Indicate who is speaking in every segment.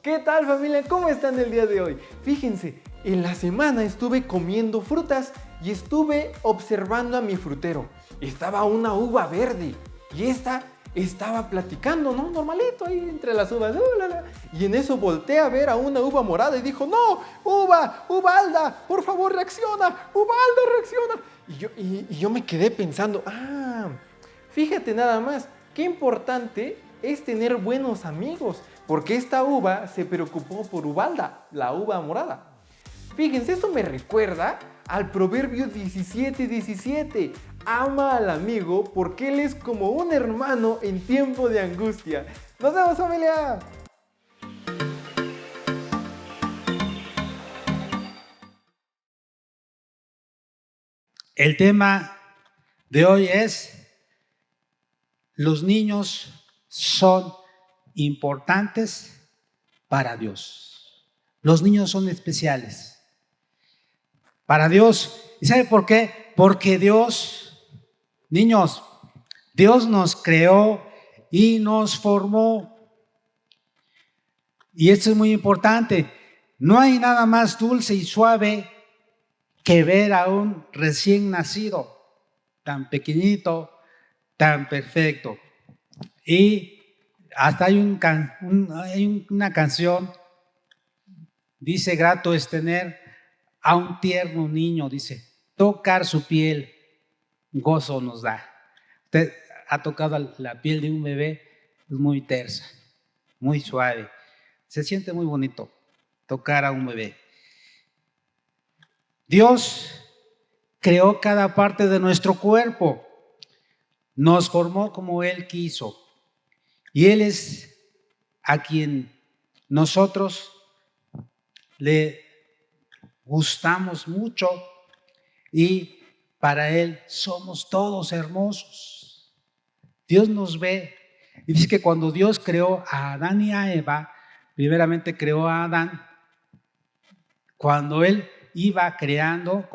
Speaker 1: ¿Qué tal, familia? ¿Cómo están el día de hoy? Fíjense, en la semana estuve comiendo frutas y estuve observando a mi frutero. Estaba una uva verde y esta estaba platicando, ¿no? Normalito ahí entre las uvas. Y en eso volteé a ver a una uva morada y dijo: ¡No! ¡Uva! ¡Uva Alda! ¡Por favor, reacciona! ¡Uva Alda, reacciona! Y yo me quedé pensando: fíjate nada más, qué importante es tener buenos amigos, porque esta uva se preocupó por Ubalda, la uva morada. Fíjense, eso me recuerda al Proverbio 17:17. Ama al amigo porque él es como un hermano en tiempo de angustia. ¡Nos vemos, familia!
Speaker 2: El tema de hoy es: los niños son importantes para Dios. Los niños son especiales para Dios. ¿Y sabe por qué? Porque Dios, niños, Dios nos creó y nos formó. Y esto es muy importante. No hay nada más dulce y suave que ver a un recién nacido, tan pequeñito, tan perfecto. Y hasta hay una canción, dice: grato es tener a un tierno niño, dice, tocar su piel, gozo nos da. Usted ha tocado la piel de un bebé, es muy tersa, muy suave, se siente muy bonito tocar a un bebé. Dios creó cada parte de nuestro cuerpo, nos formó como Él quiso, y Él es a quien nosotros le gustamos mucho, y para Él somos todos hermosos. Dios nos ve, y dice que cuando Dios creó a Adán y a Eva, primeramente creó a Adán. Cuando Él iba creando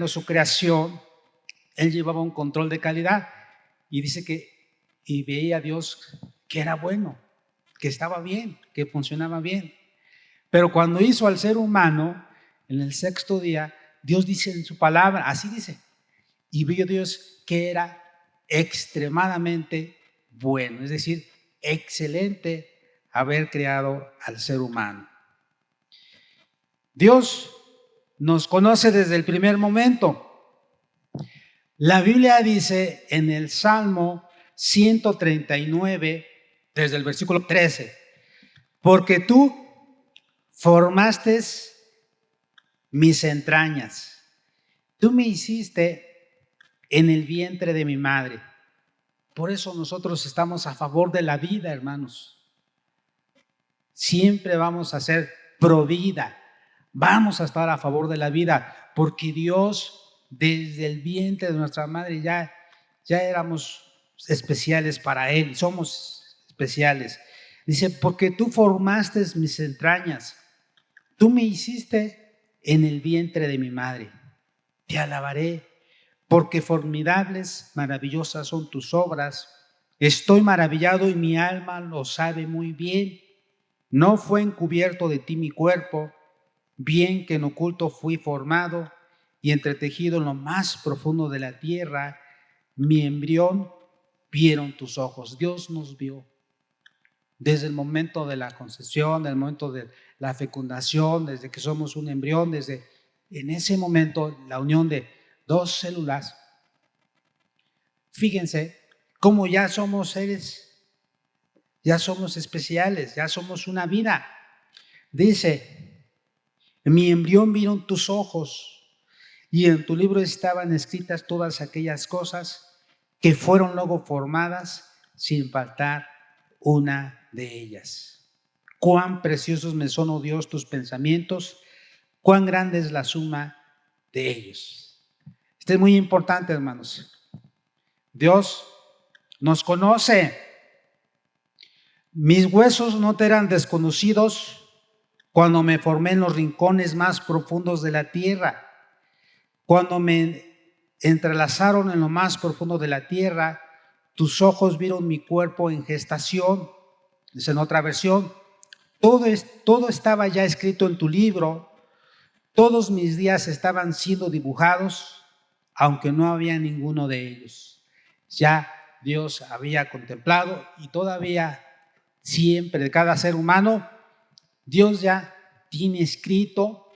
Speaker 2: su creación, Él llevaba un control de calidad, y dice que y veía a Dios que era bueno, que estaba bien, que funcionaba bien. Pero cuando hizo al ser humano, en el sexto día, Dios dice en su palabra, así dice: y vio Dios que era extremadamente bueno, es decir, excelente haber creado al ser humano. Dios nos conoce desde el primer momento. La Biblia dice en el Salmo 139, desde el versículo 13, porque tú formaste mis entrañas, tú me hiciste en el vientre de mi madre. Por eso nosotros estamos a favor de la vida, hermanos. Siempre vamos a ser pro vida, vamos a estar a favor de la vida, porque Dios desde el vientre de nuestra madre ya éramos especiales para Él, somos especiales. Dice: porque tú formaste mis entrañas, tú me hiciste en el vientre de mi madre. Te alabaré, porque formidables, maravillosas son tus obras. Estoy maravillado y mi alma lo sabe muy bien. No fue encubierto de ti mi cuerpo, bien que en oculto fui formado y entretejido en lo más profundo de la tierra. Mi embrión vieron tus ojos. Dios nos vio desde el momento de la concepción, desde el momento de la fecundación, desde que somos un embrión, desde en ese momento la unión de dos células. Fíjense cómo ya somos seres, ya somos especiales, ya somos una vida. Dice: en mi embrión vieron tus ojos, y en tu libro estaban escritas todas aquellas cosas que fueron luego formadas, sin faltar una de ellas. Cuán preciosos me son, oh Dios, tus pensamientos, cuán grande es la suma de ellos. Esto es muy importante, hermanos. Dios nos conoce. Mis huesos no te eran desconocidos cuando me formé en los rincones más profundos de la tierra. Cuando me entrelazaron en lo más profundo de la tierra, tus ojos vieron mi cuerpo en gestación. Dice en otra versión: todo estaba ya escrito en tu libro, todos mis días estaban siendo dibujados, aunque no había ninguno de ellos. Ya Dios había contemplado y todavía siempre de cada ser humano, Dios ya tiene escrito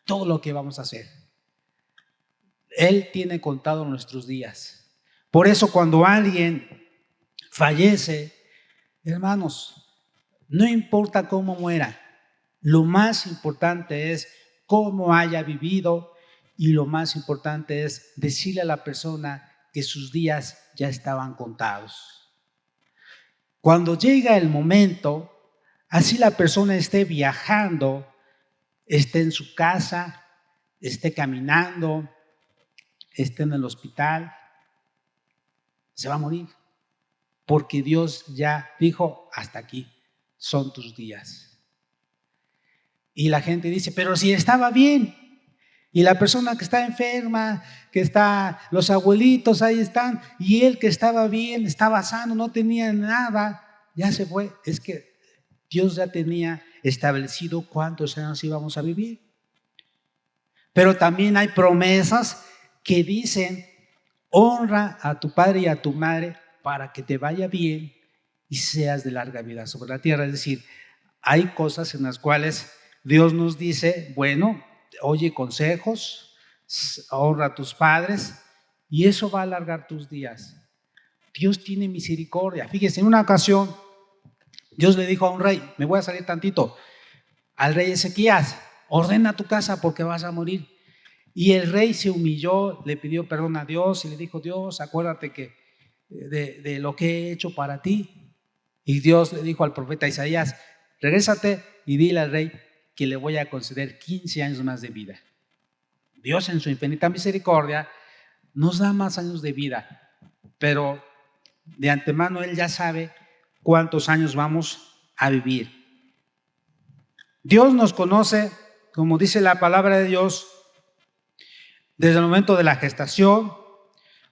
Speaker 2: todo lo que vamos a hacer. Él tiene contado nuestros días. Por eso cuando alguien fallece, hermanos, no importa cómo muera, lo más importante es cómo haya vivido y lo más importante es decirle a la persona que sus días ya estaban contados. Cuando llega el momento, así la persona esté viajando, esté en su casa, esté caminando, esté en el hospital, se va a morir. Porque Dios ya dijo, hasta aquí son tus días. Y la gente dice, pero si estaba bien. Y la persona que está enferma, los abuelitos ahí están, y él que estaba bien, estaba sano, no tenía nada, ya se fue. Es que Dios ya tenía establecido cuántos años íbamos a vivir. Pero también hay promesas que dicen, honra a tu padre y a tu madre para que te vaya bien y seas de larga vida sobre la tierra. Es decir, hay cosas en las cuales Dios nos dice, bueno, oye consejos, honra a tus padres y eso va a alargar tus días. Dios tiene misericordia. Fíjese, en una ocasión Dios le dijo a un rey, me voy a salir tantito, al rey Ezequías, ordena tu casa porque vas a morir. Y el rey se humilló, le pidió perdón a Dios y le dijo, Dios, acuérdate que de lo que he hecho para ti. Y Dios le dijo al profeta Isaías, regrésate y dile al rey que le voy a conceder 15 años más de vida. Dios en su infinita misericordia nos da más años de vida, pero de antemano Él ya sabe cuántos años vamos a vivir. Dios nos conoce, como dice la palabra de Dios, desde el momento de la gestación,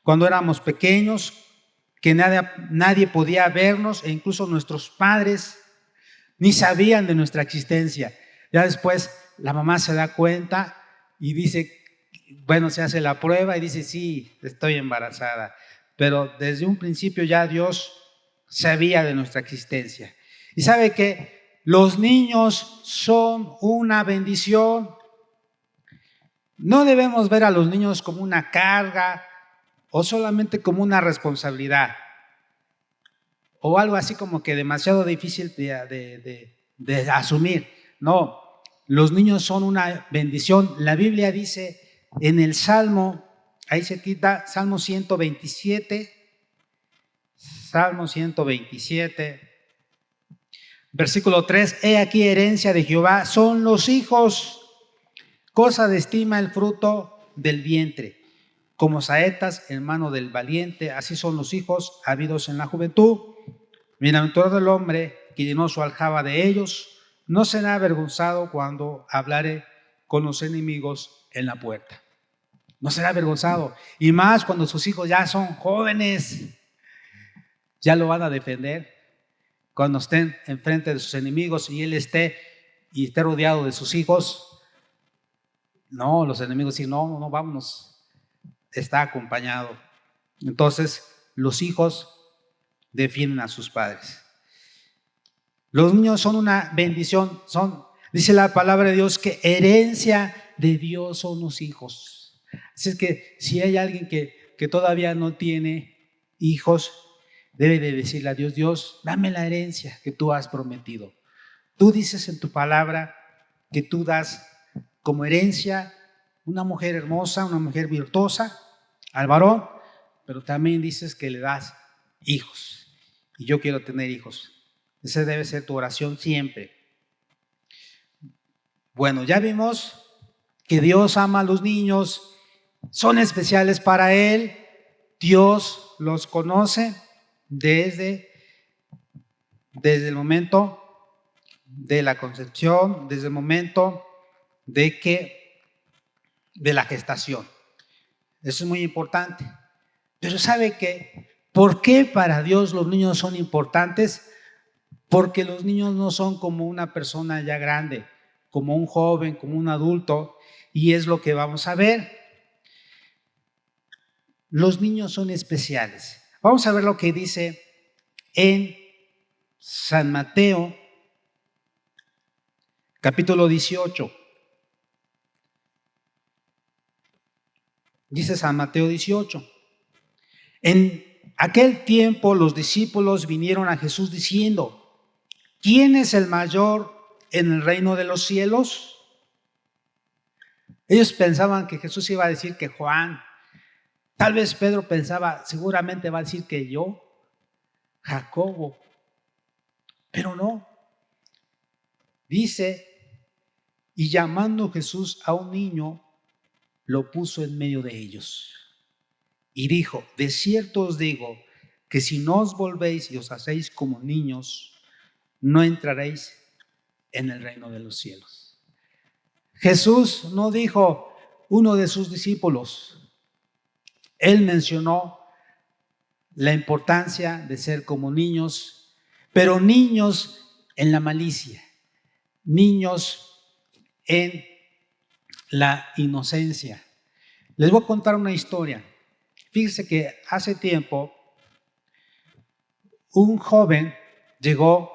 Speaker 2: cuando éramos pequeños, que nadie podía vernos, e incluso nuestros padres ni sabían de nuestra existencia. Ya después la mamá se da cuenta y dice, bueno, se hace la prueba y dice, sí, estoy embarazada. Pero desde un principio ya Dios sabía de nuestra existencia. Y sabe que los niños son una bendición. No debemos ver a los niños como una carga o solamente como una responsabilidad o algo así como que demasiado difícil de asumir. No, los niños son una bendición. La Biblia dice en el Salmo, ahí se quita, Salmo 127, versículo 3, he aquí herencia de Jehová, son los hijos, cosa de estima el fruto del vientre, como saetas en mano del valiente, así son los hijos habidos en la juventud. Bienaventurado el hombre que llenó su aljaba de ellos, no será avergonzado cuando hablare con los enemigos en la puerta. No será avergonzado, y más cuando sus hijos ya son jóvenes, ya lo van a defender. Cuando estén enfrente de sus enemigos y él esté rodeado de sus hijos, no, los enemigos dicen, no, vámonos, está acompañado. Entonces, los hijos defienden a sus padres. Los niños son una bendición, dice la palabra de Dios que herencia de Dios son los hijos. Así es que si hay alguien que todavía no tiene hijos, debe de decirle a Dios, Dios, dame la herencia que tú has prometido. Tú dices en tu palabra que tú das como herencia una mujer hermosa, una mujer virtuosa al varón, pero también dices que le das hijos. Y yo quiero tener hijos. Esa debe ser tu oración siempre. Bueno, ya vimos que Dios ama a los niños, son especiales para Él. Dios los conoce desde el momento de la concepción, desde el momento de la gestación. Eso es muy importante. Pero ¿sabe qué? ¿Por qué para Dios los niños son importantes? porque los niños no son como una persona ya grande, como un joven, como un adulto, y es lo que vamos a ver. Los niños son especiales. Vamos a ver lo que dice en San Mateo, capítulo 18. Dice San Mateo 18. En aquel tiempo los discípulos vinieron a Jesús diciendo: ¿quién es el mayor en el reino de los cielos? Ellos pensaban que Jesús iba a decir que Juan. Tal vez Pedro pensaba, seguramente va a decir que yo, Jacobo. Pero no. Dice, y llamando Jesús a un niño, lo puso en medio de ellos. Y dijo: de cierto os digo que si no os volvéis y os hacéis como niños, no entraréis en el reino de los cielos. Jesús no dijo uno de sus discípulos. Él mencionó la importancia de ser como niños, pero niños en la malicia, niños en la inocencia. Les voy a contar una historia. Fíjense que hace tiempo un joven llegó,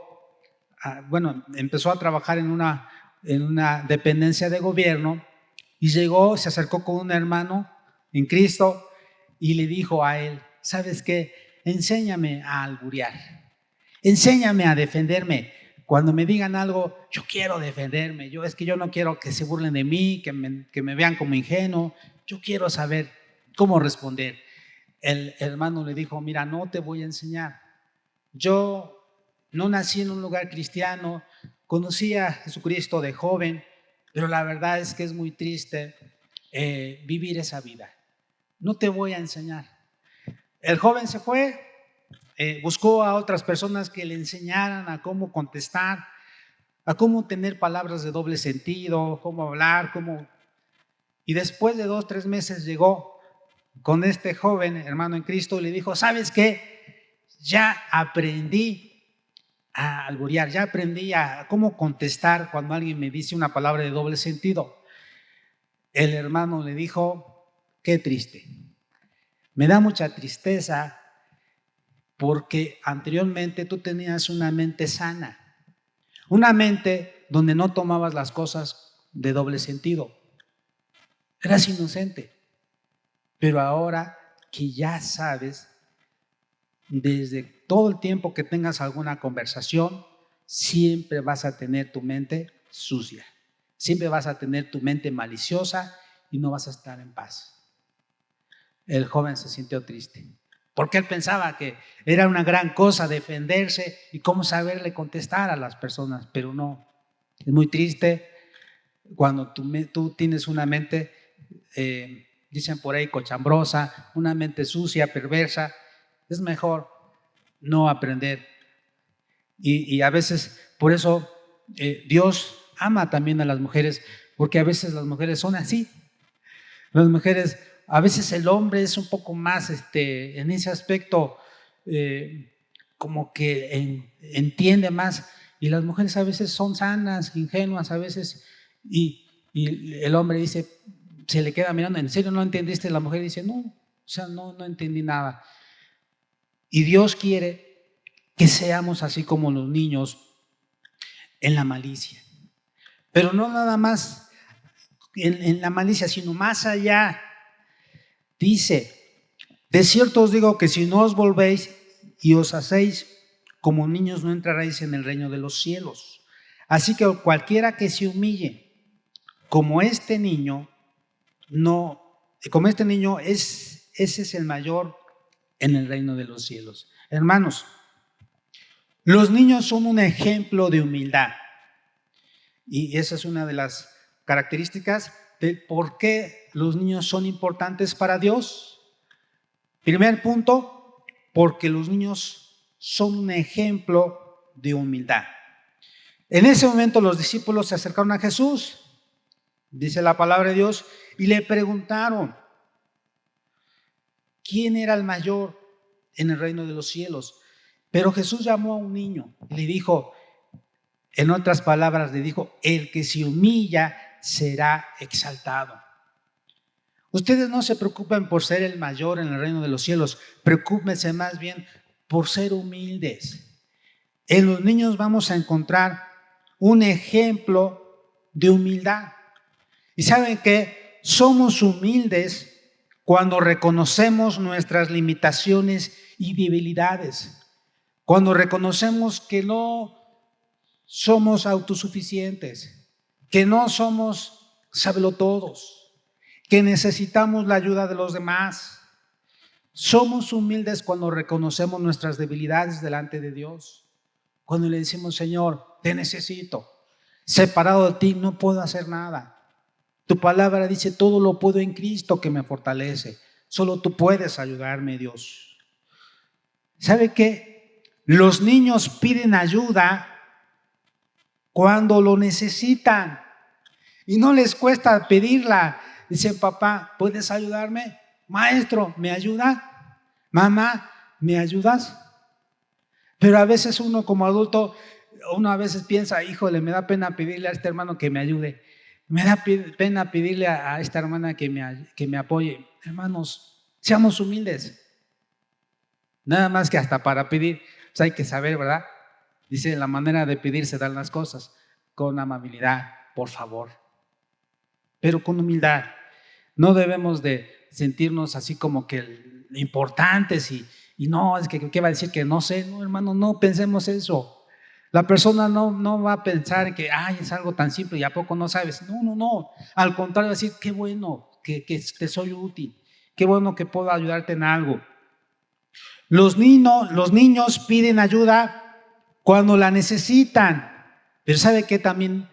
Speaker 2: empezó a trabajar en una dependencia de gobierno y llegó, se acercó con un hermano en Cristo y le dijo a él: ¿sabes qué? Enséñame a alburear, enséñame a defenderme. Cuando me digan algo, yo quiero defenderme. Es que yo no quiero que se burlen de mí, que me vean como ingenuo. Yo quiero saber cómo responder. El hermano le dijo: mira, no te voy a enseñar. Yo no nací en un lugar cristiano, conocí a Jesucristo de joven, pero la verdad es que es muy triste vivir esa vida. No te voy a enseñar. El joven se fue, buscó a otras personas que le enseñaran a cómo contestar, a cómo tener palabras de doble sentido, cómo hablar, Y después de 2 o 3 meses llegó con este joven hermano en Cristo y le dijo: ¿sabes qué? Ya aprendí a alburear, ya aprendí a cómo contestar cuando alguien me dice una palabra de doble sentido. El hermano le dijo: qué triste. Me da mucha tristeza porque anteriormente tú tenías una mente sana, una mente donde no tomabas las cosas de doble sentido. Eras inocente, pero ahora que ya sabes, desde todo el tiempo que tengas alguna conversación, siempre vas a tener tu mente sucia, siempre vas a tener tu mente maliciosa y no vas a estar en paz. El joven se sintió triste, porque él pensaba que era una gran cosa defenderse y cómo saberle contestar a las personas, pero no. Es muy triste cuando tú tienes una mente, dicen por ahí, cochambrosa, una mente sucia, perversa. Es mejor no aprender. Y a veces, por eso, Dios ama también a las mujeres, porque a veces las mujeres son así. Las mujeres, a veces el hombre es un poco más, en ese aspecto, como que entiende más, y las mujeres a veces son sanas, ingenuas a veces, y el hombre dice, se le queda mirando: ¿en serio no entendiste? La mujer dice: no, o sea, no entendí nada. Y Dios quiere que seamos así como los niños en la malicia, pero no nada más en la malicia, sino más allá. Dice: de cierto os digo que si no os volvéis y os hacéis como niños, no entraréis en el reino de los cielos. Así que cualquiera que se humille como este niño, ese es el mayor en el reino de los cielos. Hermanos, los niños son un ejemplo de humildad, y esa es una de las características de por qué los niños son importantes para Dios. Primer punto, porque los niños son un ejemplo de humildad. En ese momento los discípulos se acercaron a Jesús, dice la palabra de Dios, y le preguntaron: ¿quién era el mayor en el reino de los cielos? Pero Jesús llamó a un niño y le dijo, en otras palabras, le dijo, el que se humilla será exaltado. Ustedes no se preocupen por ser el mayor en el reino de los cielos, preocúpense más bien por ser humildes. En los niños vamos a encontrar un ejemplo de humildad. Y saben que somos humildes cuando reconocemos nuestras limitaciones y debilidades, cuando reconocemos que no somos autosuficientes, que no somos sabelotodos, que necesitamos la ayuda de los demás. Somos humildes cuando reconocemos nuestras debilidades delante de Dios, cuando le decimos, Señor, te necesito, separado de ti no puedo hacer nada. Tu palabra dice, todo lo puedo en Cristo que me fortalece. Solo tú puedes ayudarme, Dios. ¿Sabe qué? Los niños piden ayuda cuando lo necesitan y no les cuesta pedirla. Dicen, papá, ¿puedes ayudarme? Maestro, ¿me ayuda? Mamá, ¿me ayudas? Pero a veces uno como adulto, uno a veces piensa, híjole, me da pena pedirle a este hermano que me ayude. Me da pena pedirle a esta hermana que me apoye. Hermanos, seamos humildes. Nada más que hasta para pedir, pues hay que saber, ¿verdad? Dice, la manera de pedir se dan las cosas, con amabilidad, por favor. Pero con humildad. No debemos de sentirnos así como que importantes y no, es que ¿qué va a decir? Que no sé. No, hermano, no pensemos eso. La persona no va a pensar que, ay, es algo tan simple y a poco no sabes. No. Al contrario, decir, qué bueno que te soy útil. Qué bueno que puedo ayudarte en algo. Los niños piden ayuda cuando la necesitan. Pero ¿sabe qué? También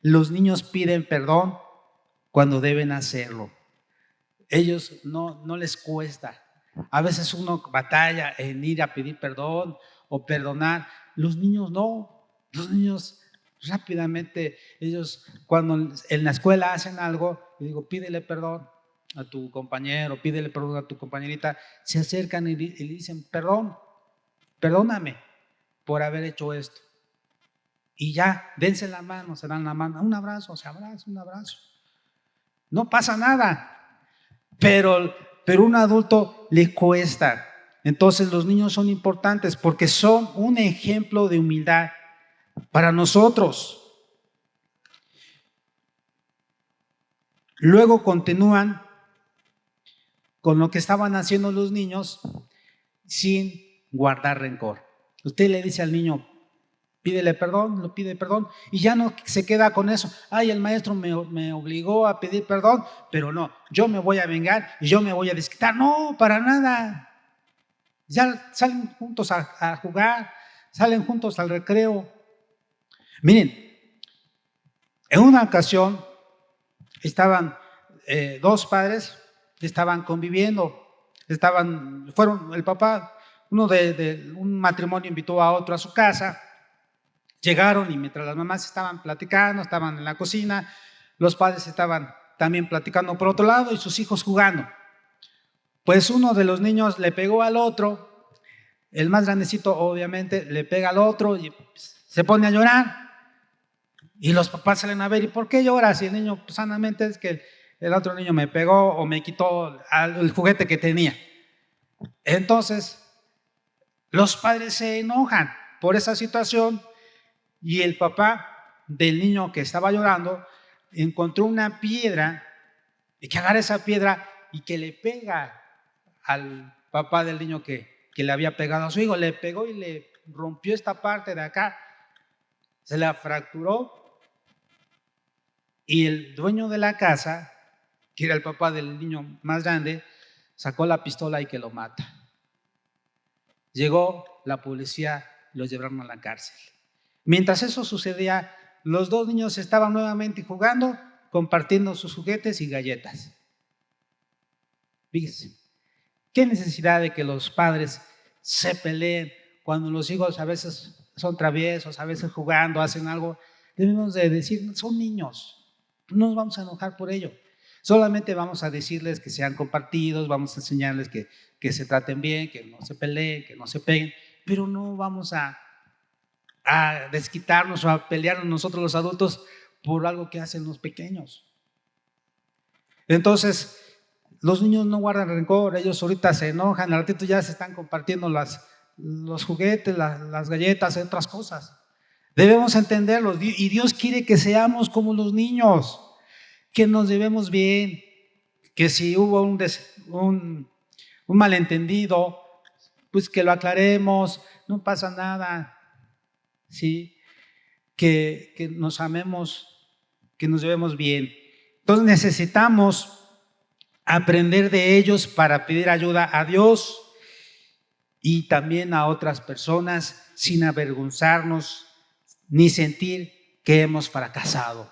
Speaker 2: los niños piden perdón cuando deben hacerlo. Ellos no les cuesta. A veces uno batalla en ir a pedir perdón o perdonar. Los niños no. Los niños rápidamente, ellos cuando en la escuela hacen algo, yo digo, pídele perdón a tu compañero, pídele perdón a tu compañerita, se acercan y le dicen, perdóname por haber hecho esto. Y ya, dense la mano, se dan la mano, un abrazo, un abrazo. No pasa nada, pero un adulto le cuesta. Entonces los niños son importantes porque son un ejemplo de humildad para nosotros. Luego continúan con lo que estaban haciendo los niños sin guardar rencor. Usted le dice al niño, pídele perdón, lo pide perdón y ya no se queda con eso. Ay, el maestro me obligó a pedir perdón, pero no, yo me voy a vengar y yo me voy a desquitar. No, para nada. Ya salen juntos a jugar, salen juntos al recreo. Miren, en una ocasión estaban dos padres que estaban conviviendo, el papá, uno de un matrimonio invitó a otro a su casa, llegaron y mientras las mamás estaban platicando, estaban en la cocina, los padres estaban también platicando por otro lado y sus hijos jugando. Pues uno de los niños le pegó al otro, el más grandecito obviamente le pega al otro y se pone a llorar. Y los papás salen a ver, ¿y por qué lloras? Y el niño, pues, sanamente es que el otro niño me pegó o me quitó el juguete que tenía. Entonces, los padres se enojan por esa situación y el papá del niño que estaba llorando encontró una piedra y que agarra esa piedra y que le pega al papá del niño que le había pegado a su hijo. Le pegó y le rompió esta parte de acá, se la fracturó. Y el dueño de la casa, que era el papá del niño más grande, sacó la pistola y que lo mata. Llegó la policía, los llevaron a la cárcel. Mientras eso sucedía, los dos niños estaban nuevamente jugando, compartiendo sus juguetes y galletas. Fíjense, qué necesidad de que los padres se peleen cuando los hijos a veces son traviesos, a veces jugando, hacen algo. Debemos de decir, son niños. No nos vamos a enojar por ello. Solamente vamos a decirles que sean compartidos, vamos a enseñarles que se traten bien, que no se peleen, que no se peguen, pero no vamos a desquitarnos o a pelearnos nosotros los adultos por algo que hacen los pequeños. Entonces, los niños no guardan rencor, ellos ahorita se enojan, al ratito ya se están compartiendo los juguetes, las galletas, otras cosas. Debemos entenderlo, y Dios quiere que seamos como los niños, que nos llevemos bien, que si hubo un malentendido, pues que lo aclaremos, no pasa nada, ¿sí? Que nos amemos, que nos llevemos bien. Entonces necesitamos aprender de ellos para pedir ayuda a Dios y también a otras personas sin avergonzarnos ni sentir que hemos fracasado.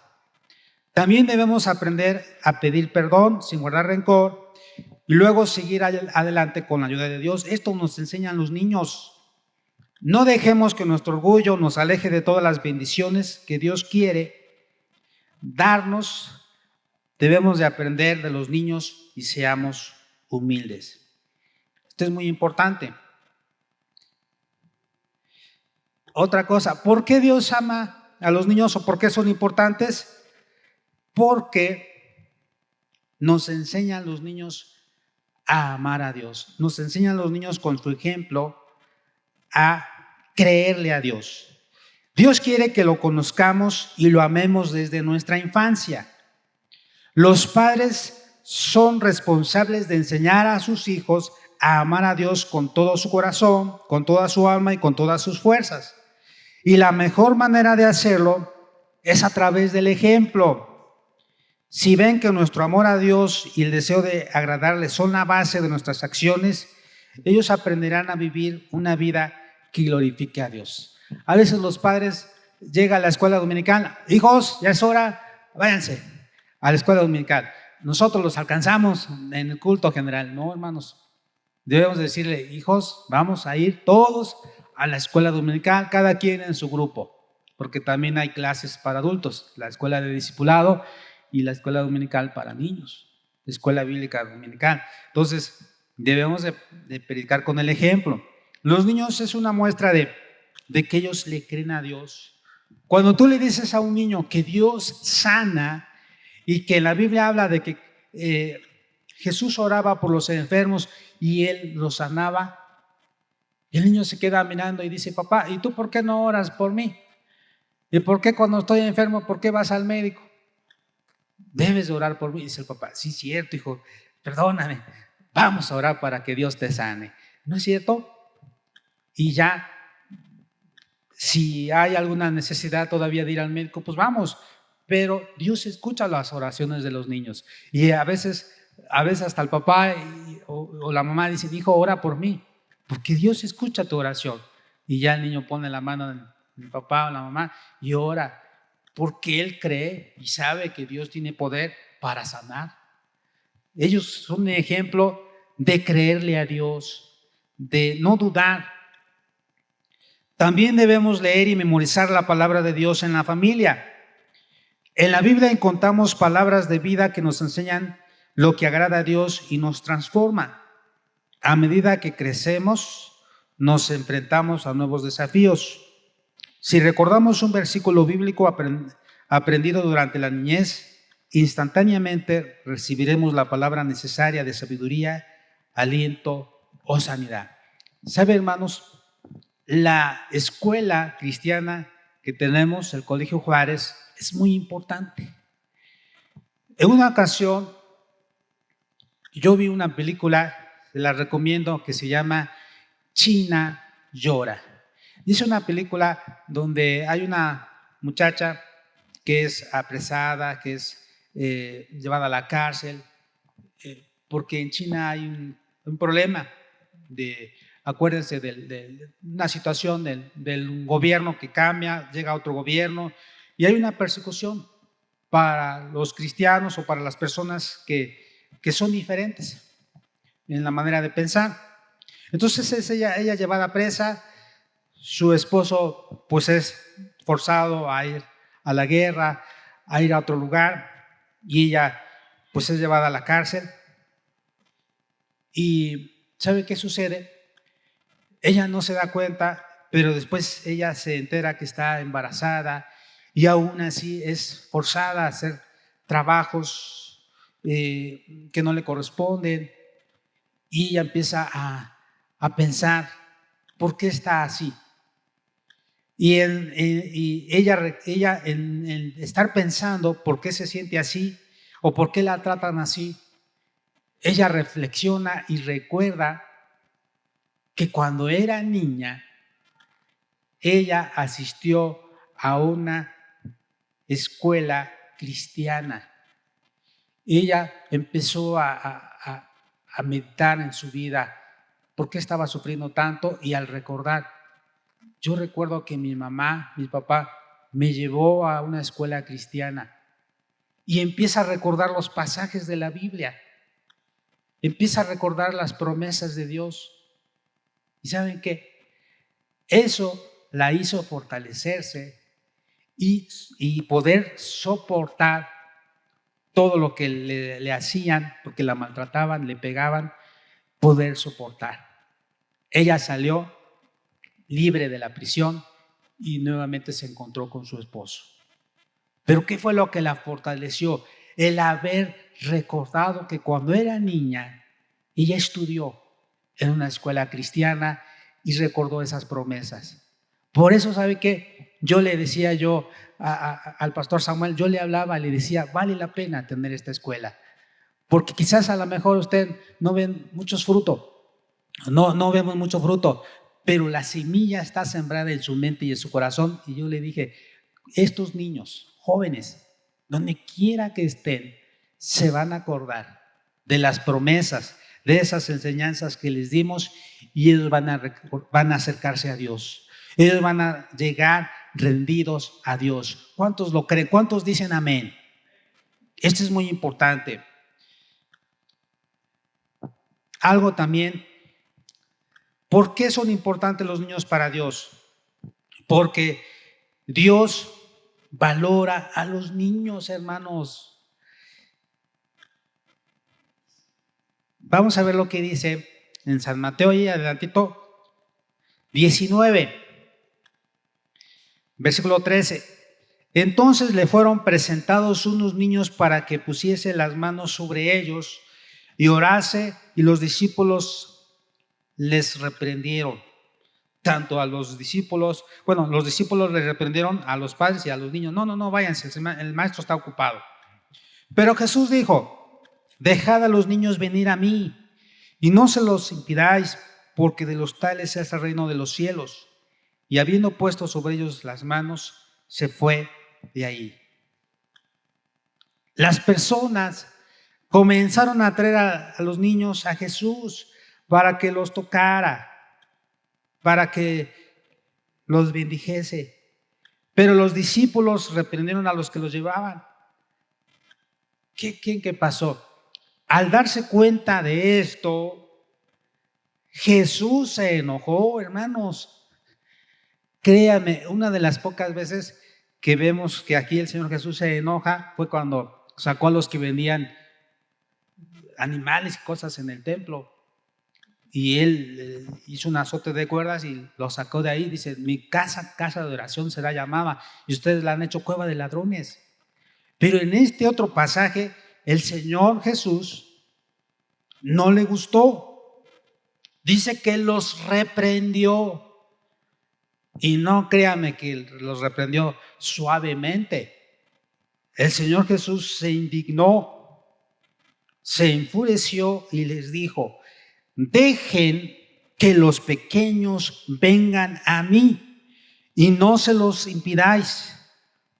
Speaker 2: También debemos aprender a pedir perdón sin guardar rencor y luego seguir adelante con la ayuda de Dios. Esto nos enseñan los niños. No dejemos que nuestro orgullo nos aleje de todas las bendiciones que Dios quiere darnos. Debemos de aprender de los niños y seamos humildes. Esto es muy importante. Otra cosa, ¿por qué Dios ama a los niños o por qué son importantes? Porque nos enseñan los niños a amar a Dios. Nos enseñan los niños con su ejemplo a creerle a Dios. Dios quiere que lo conozcamos y lo amemos desde nuestra infancia. Los padres son responsables de enseñar a sus hijos a amar a Dios con todo su corazón, con toda su alma y con todas sus fuerzas. Y la mejor manera de hacerlo es a través del ejemplo. Si ven que nuestro amor a Dios y el deseo de agradarle son la base de nuestras acciones, ellos aprenderán a vivir una vida que glorifique a Dios. A veces los padres llegan a la escuela dominical, hijos, ya es hora, váyanse a la escuela dominical. Nosotros los alcanzamos en el culto general. No, hermanos, debemos decirle, hijos, vamos a ir todos a la escuela dominical, cada quien en su grupo, porque también hay clases para adultos, la escuela de discipulado y la escuela dominical para niños, la escuela bíblica dominical. Entonces, debemos de predicar con el ejemplo. Los niños es una muestra de que ellos le creen a Dios. Cuando tú le dices a un niño que Dios sana y que en la Biblia habla de que Jesús oraba por los enfermos y Él los sanaba, y el niño se queda mirando y dice, papá, ¿y tú por qué no oras por mí? ¿Y por qué cuando estoy enfermo, por qué vas al médico? Debes de orar por mí. Dice el papá, sí, cierto, hijo, perdóname, vamos a orar para que Dios te sane. ¿No es cierto? Y ya, si hay alguna necesidad todavía de ir al médico, pues vamos. Pero Dios escucha las oraciones de los niños. Y a veces hasta el papá o la mamá dice, hijo, ora por mí, porque Dios escucha tu oración. Y ya el niño pone la mano en el papá o la mamá y ora, porque él cree y sabe que Dios tiene poder para sanar. Ellos son un ejemplo de creerle a Dios, de no dudar. También debemos leer y memorizar la palabra de Dios en la familia. En la Biblia encontramos palabras de vida que nos enseñan lo que agrada a Dios y nos transforma. A medida que crecemos, nos enfrentamos a nuevos desafíos. Si recordamos un versículo bíblico aprendido durante la niñez, instantáneamente recibiremos la palabra necesaria de sabiduría, aliento o sanidad. ¿Sabe, hermanos? La escuela cristiana que tenemos, el Colegio Juárez, es muy importante. En una ocasión, yo vi una película, se la recomiendo, que se llama China llora. Es una película donde hay una muchacha que es apresada, que es llevada a la cárcel, porque en China hay un problema acuérdense de una situación del gobierno que cambia, llega otro gobierno y hay una persecución para los cristianos o para las personas que son diferentes en la manera de pensar. Entonces es ella llevada presa, su esposo pues es forzado a ir a la guerra, a ir a otro lugar y ella pues es llevada a la cárcel. Y ¿sabe qué sucede? Ella no se da cuenta, pero después ella se entera que está embarazada y aún así es forzada a hacer trabajos que no le corresponden, y ella empieza a pensar, ¿por qué está así? Y ella en estar pensando por qué se siente así o por qué la tratan así, ella reflexiona y recuerda que cuando era niña, ella asistió a una escuela cristiana. Ella empezó a meditar en su vida, por qué estaba sufriendo tanto, y al recordar, yo recuerdo que mi mamá, mi papá, me llevó a una escuela cristiana, y empieza a recordar los pasajes de la Biblia, empieza a recordar las promesas de Dios. ¿Y saben qué? Eso la hizo fortalecerse y poder soportar todo lo que le hacían, porque la maltrataban, le pegaban, poder soportar. Ella salió libre de la prisión y nuevamente se encontró con su esposo. Pero ¿qué fue lo que la fortaleció? El haber recordado que cuando era niña, ella estudió en una escuela cristiana y recordó esas promesas. Por eso, ¿sabe qué? Yo le decía al pastor Samuel, yo le hablaba, le decía, vale la pena tener esta escuela, porque quizás a lo mejor usted no ven muchos frutos, no vemos mucho fruto, pero la semilla está sembrada en su mente y en su corazón. Y yo le dije, estos niños, jóvenes, donde quiera que estén, se van a acordar de las promesas, de esas enseñanzas que les dimos, y ellos van a acercarse a Dios. Ellos van a llegar rendidos a Dios. ¿Cuántos lo creen? ¿Cuántos dicen amén? Esto es muy importante. Algo también, ¿por qué son importantes los niños para Dios? Porque Dios valora a los niños, hermanos. Vamos a ver lo que dice en San Mateo, y adelantito, 19, versículo 13. Entonces le fueron presentados unos niños para que pusiese las manos sobre ellos y orase, y los discípulos les reprendieron. Tanto a los discípulos, los discípulos les reprendieron a los padres y a los niños. No, váyanse, el maestro está ocupado. Pero Jesús dijo, dejad a los niños venir a mí y no se los impidáis, porque de los tales es el reino de los cielos. Y habiendo puesto sobre ellos las manos, se fue de ahí. Las personas comenzaron a traer a los niños a Jesús para que los tocara, para que los bendijese. Pero los discípulos reprendieron a los que los llevaban. ¿Qué pasó? Al darse cuenta de esto, Jesús se enojó, hermanos. Créame, una de las pocas veces que vemos que aquí el Señor Jesús se enoja fue cuando sacó a los que vendían animales y cosas en el templo. Y él hizo un azote de cuerdas y los sacó de ahí. Dice, mi casa de oración será llamada, y ustedes la han hecho cueva de ladrones. Pero en este otro pasaje, el Señor Jesús no le gustó. Dice que los reprendió. Y no créame que los reprendió suavemente. El Señor Jesús se indignó, se enfureció y les dijo, dejen que los pequeños vengan a mí y no se los impidáis,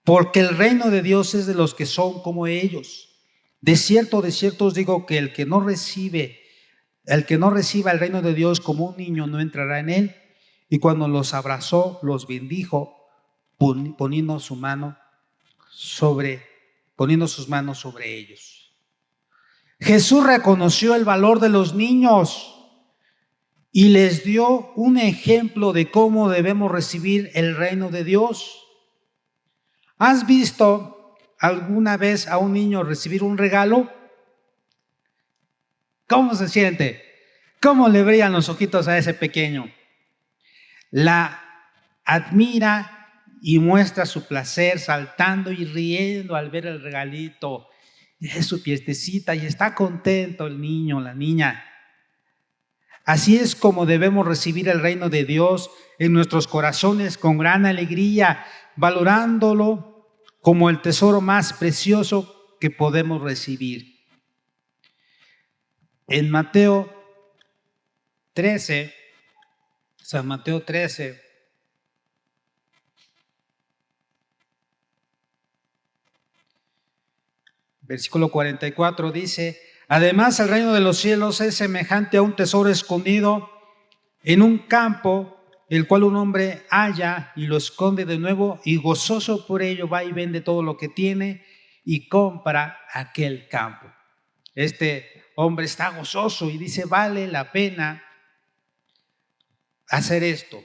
Speaker 2: porque el reino de Dios es de los que son como ellos. De cierto os digo que el que no reciba el reino de Dios como un niño no entrará en él. Y cuando los abrazó, los bendijo, poniendo sus manos sobre ellos. Jesús reconoció el valor de los niños y les dio un ejemplo de cómo debemos recibir el reino de Dios. ¿Has visto alguna vez a un niño recibir un regalo? ¿Cómo se siente? ¿Cómo le brillan los ojitos a ese pequeño? la admira y muestra su placer saltando y riendo al ver el regalito. Es su fiestecita y está contento el niño, la niña. Así es como debemos recibir el reino de Dios en nuestros corazones con gran alegría, valorándolo como el tesoro más precioso que podemos recibir. En Mateo 13, San Mateo 13, versículo 44 dice: además, el reino de los cielos es semejante a un tesoro escondido en un campo, el cual un hombre halla y lo esconde de nuevo, y gozoso por ello va y vende todo lo que tiene y compra aquel campo. Este hombre está gozoso y dice: vale la pena hacer esto,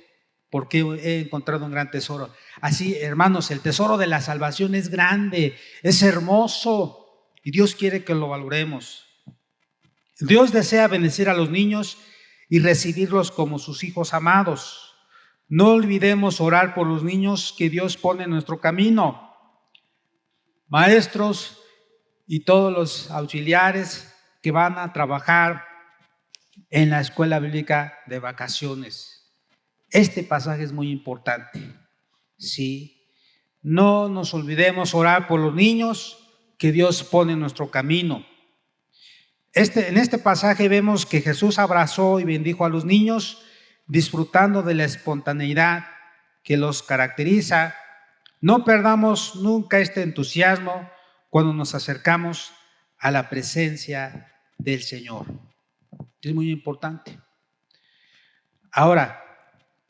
Speaker 2: porque he encontrado un gran tesoro. Así, hermanos, el tesoro de la salvación es grande, es hermoso, y Dios quiere que lo valoremos. Dios desea bendecir a los niños y recibirlos como sus hijos amados. No olvidemos orar por los niños que Dios pone en nuestro camino. Maestros y todos los auxiliares que van a trabajar en la escuela bíblica de vacaciones. Este pasaje es muy importante. Sí, no nos olvidemos orar por los niños que Dios pone en nuestro camino. En este pasaje vemos que Jesús abrazó y bendijo a los niños, disfrutando de la espontaneidad que los caracteriza. No perdamos nunca este entusiasmo cuando nos acercamos a la presencia del Señor. Es muy importante. Ahora,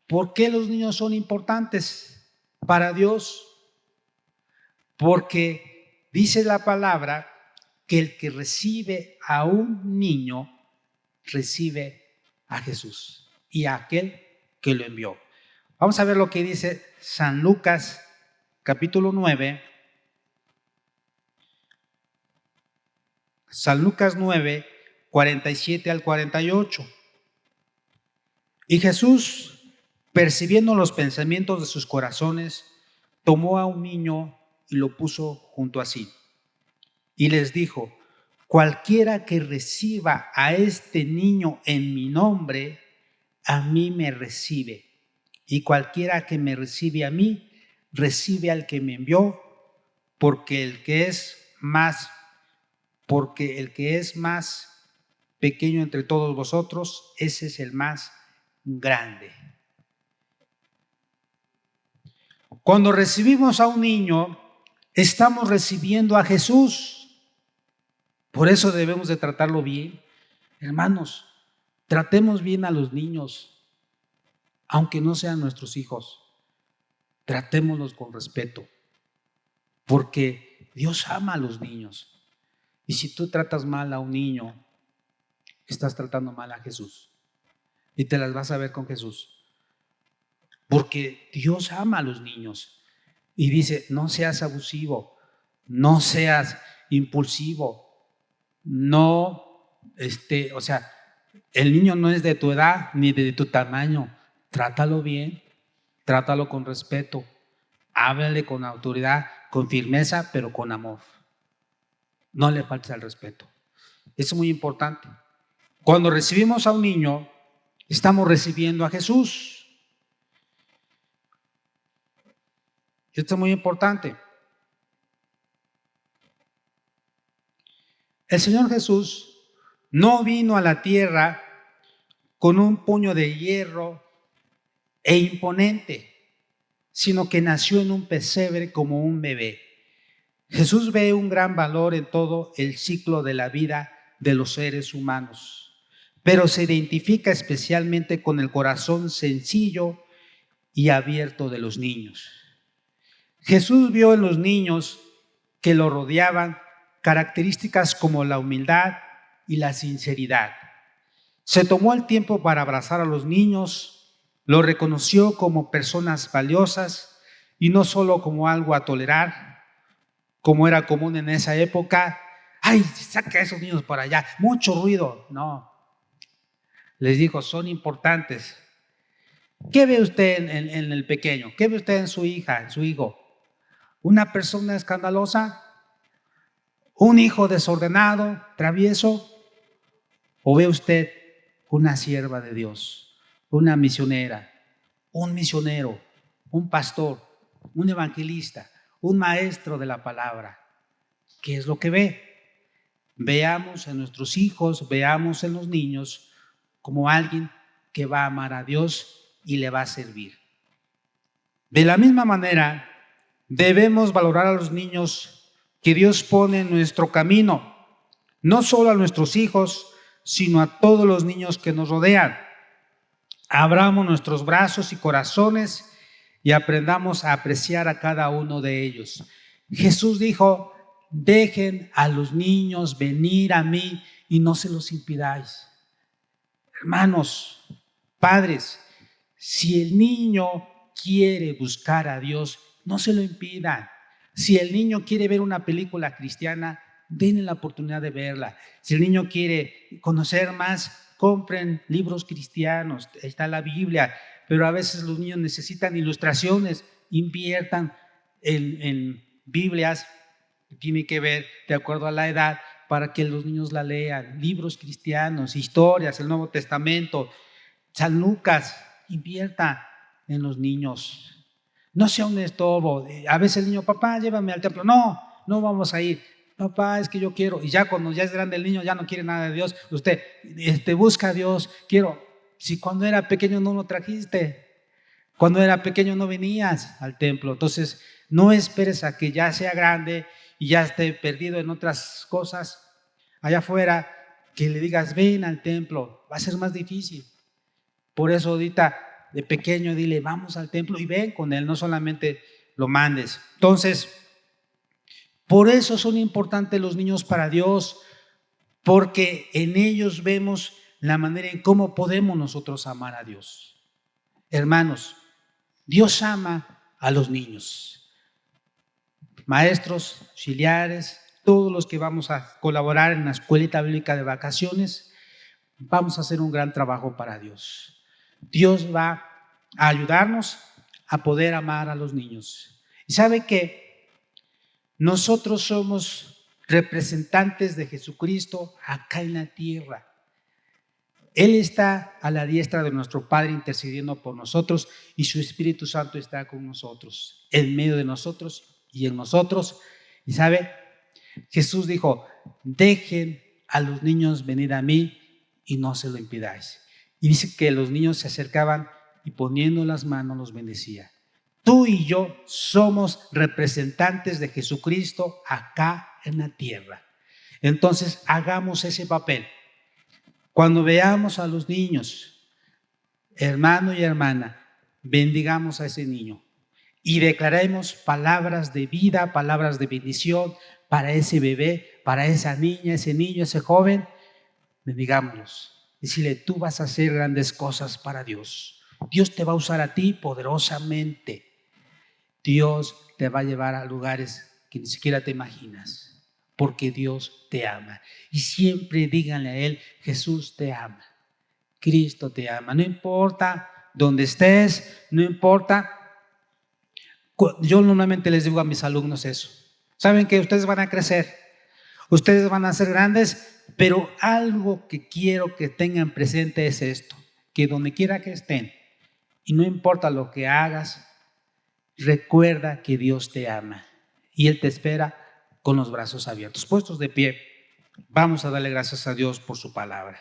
Speaker 2: ¿por qué los niños son importantes para Dios? Porque dice la palabra que el que recibe a un niño recibe a Jesús y a aquel que lo envió. Vamos a ver lo que dice San Lucas capítulo 9. San Lucas 9, 47 al 48. Y Jesús, percibiendo los pensamientos de sus corazones, tomó a un niño y lo puso junto a sí. Y les dijo: cualquiera que reciba a este niño en mi nombre, a mí me recibe. Y cualquiera que me recibe a mí, recibe al que me envió, porque el que es más pequeño entre todos vosotros, ese es el más grande. Cuando recibimos a un niño, estamos recibiendo a Jesús. Por eso debemos de tratarlo bien. Hermanos, tratemos bien a los niños, aunque no sean nuestros hijos. Tratémoslos con respeto, porque Dios ama a los niños. Y si tú tratas mal a un niño, estás tratando mal a Jesús. Y te las vas a ver con Jesús. Porque Dios ama a los niños. Y dice: no seas abusivo, no seas impulsivo. No, el niño no es de tu edad ni de tu tamaño. Trátalo bien, trátalo con respeto, háblale con autoridad, con firmeza, pero con amor. No le faltes al respeto. Eso es muy importante. Cuando recibimos a un niño, estamos recibiendo a Jesús. Esto es muy importante. El Señor Jesús no vino a la tierra con un puño de hierro e imponente, sino que nació en un pesebre como un bebé. Jesús ve un gran valor en todo el ciclo de la vida de los seres humanos, pero se identifica especialmente con el corazón sencillo y abierto de los niños. Jesús vio en los niños que lo rodeaban características como la humildad y la sinceridad. Se tomó el tiempo para abrazar a los niños, lo reconoció como personas valiosas y no solo como algo a tolerar, como era común en esa época. ¡Ay, saca a esos niños para allá! ¡Mucho ruido! No. Les dijo: son importantes. ¿Qué ve usted en el pequeño? ¿Qué ve usted en su hija, en su hijo? ¿Una persona escandalosa? ¿Un hijo desordenado, travieso? ¿O ve usted una sierva de Dios, una misionera, un misionero, un pastor, un evangelista, un maestro de la palabra? ¿Qué es lo que ve? Veamos en nuestros hijos, veamos en los niños como alguien que va a amar a Dios y le va a servir. De la misma manera, debemos valorar a los niños que Dios pone en nuestro camino, no solo a nuestros hijos, sino a todos los niños que nos rodean. Abramos nuestros brazos y corazones y aprendamos a apreciar a cada uno de ellos. Jesús dijo: dejen a los niños venir a mí y no se los impidáis. Hermanos, padres, si el niño quiere buscar a Dios, no se lo impidan. Si el niño quiere ver una película cristiana, denle la oportunidad de verla. Si el niño quiere conocer más, compren libros cristianos, está la Biblia, pero a veces los niños necesitan ilustraciones, inviertan en Biblias, tiene que ver de acuerdo a la edad, para que los niños la lean, libros cristianos, historias, el Nuevo Testamento, San Lucas. Invierta en los niños, no sea un estorbo. A veces el niño: papá, llévame al templo. No vamos a ir. Papá, es que yo quiero. Y ya cuando ya es grande el niño, ya no quiere nada de Dios. Usted busca a Dios. Quiero. Si cuando era pequeño no lo trajiste, cuando era pequeño no venías al templo. Entonces no esperes a que ya sea grande y ya esté perdido en otras cosas allá afuera, que le digas: ven al templo. Va a ser más difícil. Por eso ahorita de pequeño dile: vamos al templo, y ven con él, no solamente lo mandes. Entonces, por eso son importantes los niños para Dios, porque en ellos vemos la manera en cómo podemos nosotros amar a Dios. Hermanos, Dios ama a los niños. Maestros, auxiliares, todos los que vamos a colaborar en la escuelita bíblica de vacaciones, vamos a hacer un gran trabajo para Dios. Dios va a ayudarnos a poder amar a los niños. Y sabe que nosotros somos representantes de Jesucristo acá en la tierra. Él está a la diestra de nuestro Padre intercediendo por nosotros, y su Espíritu Santo está con nosotros, en medio de nosotros y en nosotros. Y sabe, Jesús dijo: dejen a los niños venir a mí y no se lo impidáis. Y dice que los niños se acercaban y poniendo las manos los bendecía. Tú y yo somos representantes de Jesucristo acá en la tierra. Entonces hagamos ese papel. Cuando veamos a los niños, hermano y hermana, bendigamos a ese niño y declaremos palabras de vida, palabras de bendición para ese bebé, para esa niña, ese niño, ese joven. Bendigámoslos. Decirle: tú vas a hacer grandes cosas para Dios. Dios te va a usar a ti poderosamente. Dios te va a llevar a lugares que ni siquiera te imaginas, porque Dios te ama. Y siempre díganle a Él: Jesús te ama, Cristo te ama. No importa dónde estés, no importa. Yo normalmente les digo a mis alumnos eso. Saben que ustedes van a crecer, ustedes van a ser grandes, pero algo que quiero que tengan presente es esto: que donde quiera que estén, y no importa lo que hagas, recuerda que Dios te ama y Él te espera con los brazos abiertos. Puestos de pie, vamos a darle gracias a Dios por su palabra.